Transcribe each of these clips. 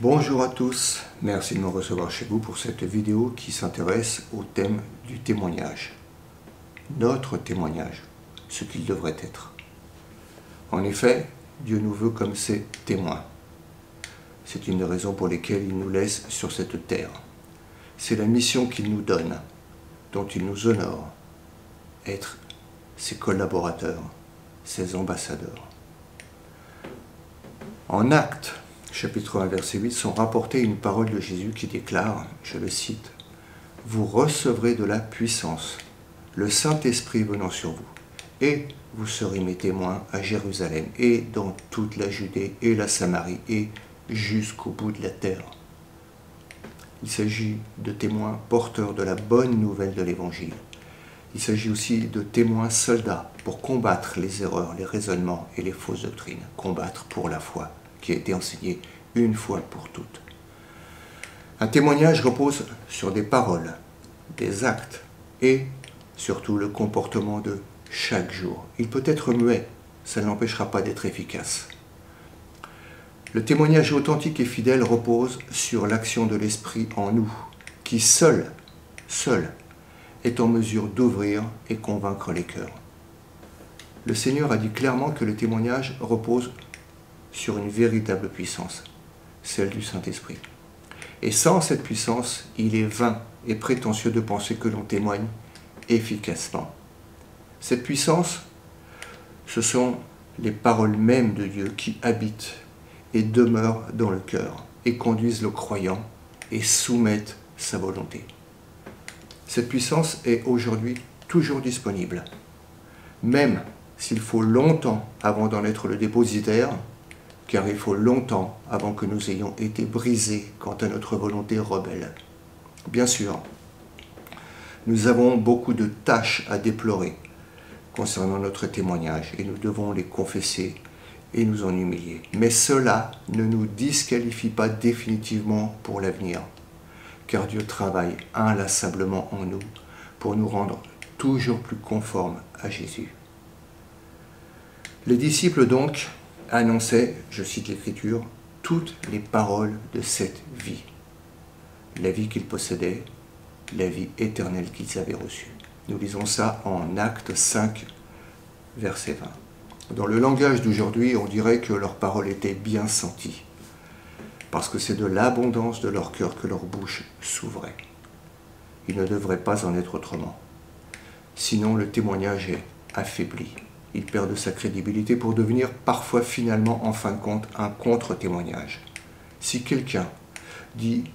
Bonjour à tous, merci de me recevoir chez vous pour cette vidéo qui s'intéresse au thème du témoignage. Notre témoignage, ce qu'il devrait être. En effet, Dieu nous veut comme ses témoins. C'est une des raisons pour lesquelles il nous laisse sur cette terre. C'est la mission qu'il nous donne, dont il nous honore, être ses collaborateurs, ses ambassadeurs. En Actes, chapitre 1, verset 8, sont rapportées une parole de Jésus qui déclare, je le cite, « Vous recevrez de la puissance, le Saint-Esprit venant sur vous, et vous serez mes témoins à Jérusalem et dans toute la Judée et la Samarie et jusqu'au bout de la terre. » Il s'agit de témoins porteurs de la bonne nouvelle de l'Évangile. Il s'agit aussi de témoins soldats pour combattre les erreurs, les raisonnements et les fausses doctrines, combattre pour la foi qui a été enseignée une fois pour toutes. Un témoignage repose sur des paroles, des actes et surtout le comportement de chaque jour. Il peut être muet, ça ne l'empêchera pas d'être efficace. Le témoignage authentique et fidèle repose sur l'action de l'Esprit en nous, qui seul est en mesure d'ouvrir et convaincre les cœurs. Le Seigneur a dit clairement que le témoignage repose sur une véritable puissance, celle du Saint-Esprit. Et sans cette puissance, il est vain et prétentieux de penser que l'on témoigne efficacement. Cette puissance, ce sont les paroles mêmes de Dieu qui habitent et demeurent dans le cœur et conduisent le croyant et soumettent sa volonté. Cette puissance est aujourd'hui toujours disponible, même s'il faut longtemps avant d'en être le dépositaire, car il faut longtemps avant que nous ayons été brisés quant à notre volonté rebelle. Bien sûr, nous avons beaucoup de tâches à déplorer concernant notre témoignage et nous devons les confesser et nous en humilier. Mais cela ne nous disqualifie pas définitivement pour l'avenir, car Dieu travaille inlassablement en nous pour nous rendre toujours plus conformes à Jésus. Les disciples donc annonçaient, je cite l'Écriture, toutes les paroles de cette vie. La vie qu'ils possédaient, la vie éternelle qu'ils avaient reçue. Nous lisons ça en Actes 5, verset 20. Dans le langage d'aujourd'hui, on dirait que leurs paroles étaient bien senties, parce que c'est de l'abondance de leur cœur que leur bouche s'ouvrait. Il ne devrait pas en être autrement. Sinon, le témoignage est affaibli. Il perd de sa crédibilité pour devenir parfois finalement, en fin de compte, un contre-témoignage. Si quelqu'un dit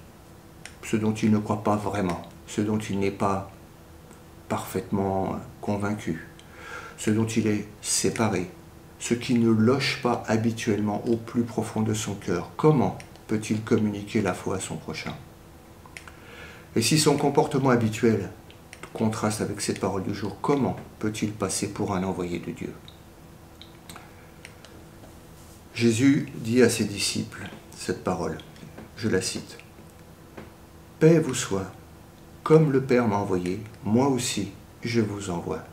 ce dont il ne croit pas vraiment, ce dont il n'est pas parfaitement convaincu, ce dont il est séparé, ce qui ne loge pas habituellement au plus profond de son cœur, comment peut-il communiquer la foi à son prochain? Et si son comportement habituel contraste avec cette parole du jour, comment peut-il passer pour un envoyé de Dieu? Jésus dit à ses disciples cette parole, je la cite, « Paix vous soit, comme le Père m'a envoyé, moi aussi je vous envoie. »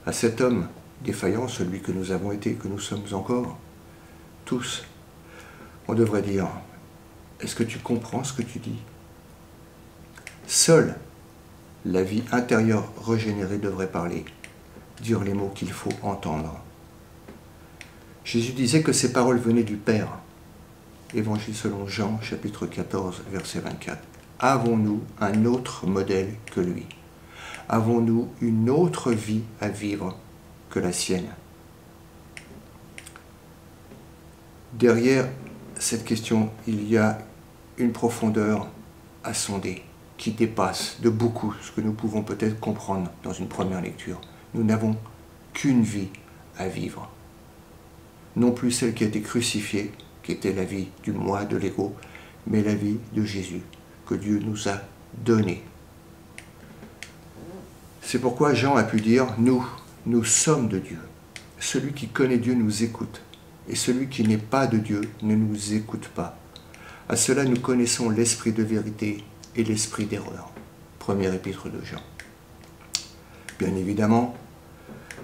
À cet homme défaillant, celui que nous avons été et que nous sommes encore, tous, on devrait dire, est-ce que tu comprends ce que tu dis? Seule la vie intérieure régénérée devrait parler, dire les mots qu'il faut entendre. Jésus disait que ces paroles venaient du Père. Évangile selon Jean, chapitre 14, verset 24. Avons-nous un autre modèle que lui? Avons-nous une autre vie à vivre que la sienne? Derrière cette question, il y a une profondeur à sonder qui dépasse de beaucoup ce que nous pouvons peut-être comprendre dans une première lecture. Nous n'avons qu'une vie à vivre. Non plus celle qui a été crucifiée, qui était la vie du moi, de l'ego, mais la vie de Jésus, que Dieu nous a donnée. C'est pourquoi Jean a pu dire, nous sommes de Dieu. Celui qui connaît Dieu nous écoute, et celui qui n'est pas de Dieu ne nous écoute pas. À cela, nous connaissons l'esprit de vérité et l'esprit d'erreur. Première épître de Jean. Bien évidemment,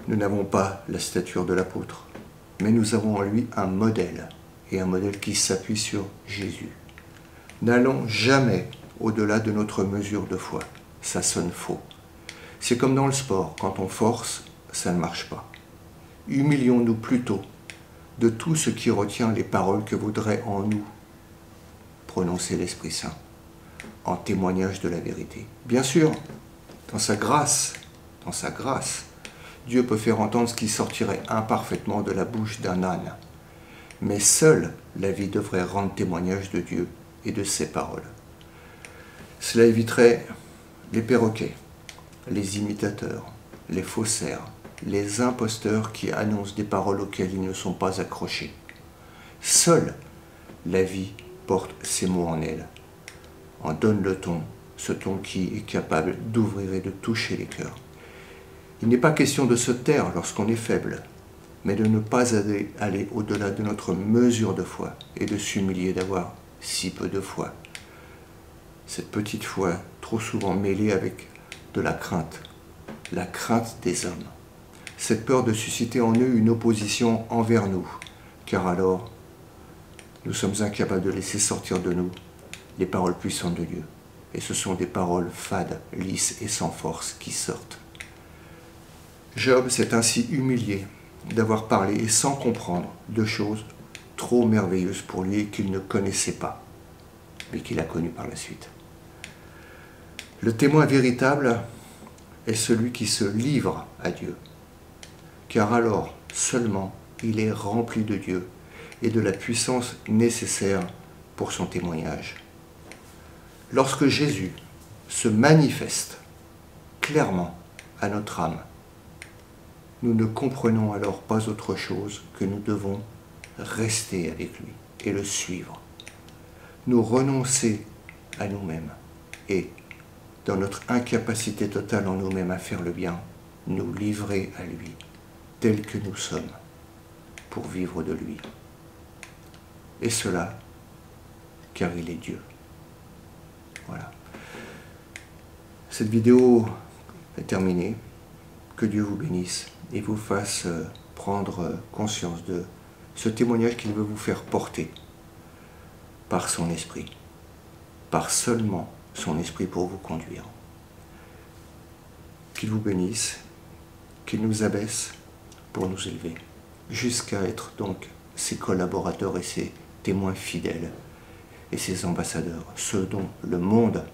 nous n'avons pas la stature de l'apôtre, mais nous avons en lui un modèle et un modèle qui s'appuie sur Jésus. N'allons jamais au-delà de notre mesure de foi. Ça sonne faux. C'est comme dans le sport, quand on force, ça ne marche pas. Humilions-nous plutôt de tout ce qui retient les paroles que voudrait en nous prononcer l'Esprit Saint, en témoignage de la vérité. Bien sûr, dans sa grâce, Dieu peut faire entendre ce qui sortirait imparfaitement de la bouche d'un âne. Mais seule la vie devrait rendre témoignage de Dieu et de ses paroles. Cela éviterait les perroquets, les imitateurs, les faussaires, les imposteurs qui annoncent des paroles auxquelles ils ne sont pas accrochés. Seule la vie porte ses mots en elle, en donne le ton, ce ton qui est capable d'ouvrir et de toucher les cœurs. Il n'est pas question de se taire lorsqu'on est faible, mais de ne pas aller au-delà de notre mesure de foi et de s'humilier d'avoir si peu de foi. Cette petite foi, trop souvent mêlée avec de la crainte des hommes. Cette peur de susciter en eux une opposition envers nous, car alors nous sommes incapables de laisser sortir de nous les paroles puissantes de Dieu. Et ce sont des paroles fades, lisses et sans force qui sortent. Job s'est ainsi humilié d'avoir parlé et sans comprendre de choses trop merveilleuses pour lui et qu'il ne connaissait pas, mais qu'il a connues par la suite. Le témoin véritable est celui qui se livre à Dieu, car alors seulement il est rempli de Dieu et de la puissance nécessaire pour son témoignage. Lorsque Jésus se manifeste clairement à notre âme, nous ne comprenons alors pas autre chose que nous devons rester avec lui et le suivre, nous renoncer à nous-mêmes et, dans notre incapacité totale en nous-mêmes à faire le bien, nous livrer à lui, tels que nous sommes, pour vivre de lui. Et cela, car il est Dieu. Voilà. Cette vidéo est terminée. Que Dieu vous bénisse et vous fasse prendre conscience de ce témoignage qu'il veut vous faire porter par son esprit, par seulement son esprit pour vous conduire. Qu'il vous bénisse, qu'il nous abaisse pour nous élever, jusqu'à être donc ses collaborateurs et ses témoins fidèles et ses ambassadeurs, ceux dont le monde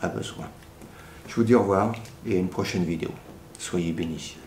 a besoin. Je vous dis au revoir et à une prochaine vidéo. Soyez bénis.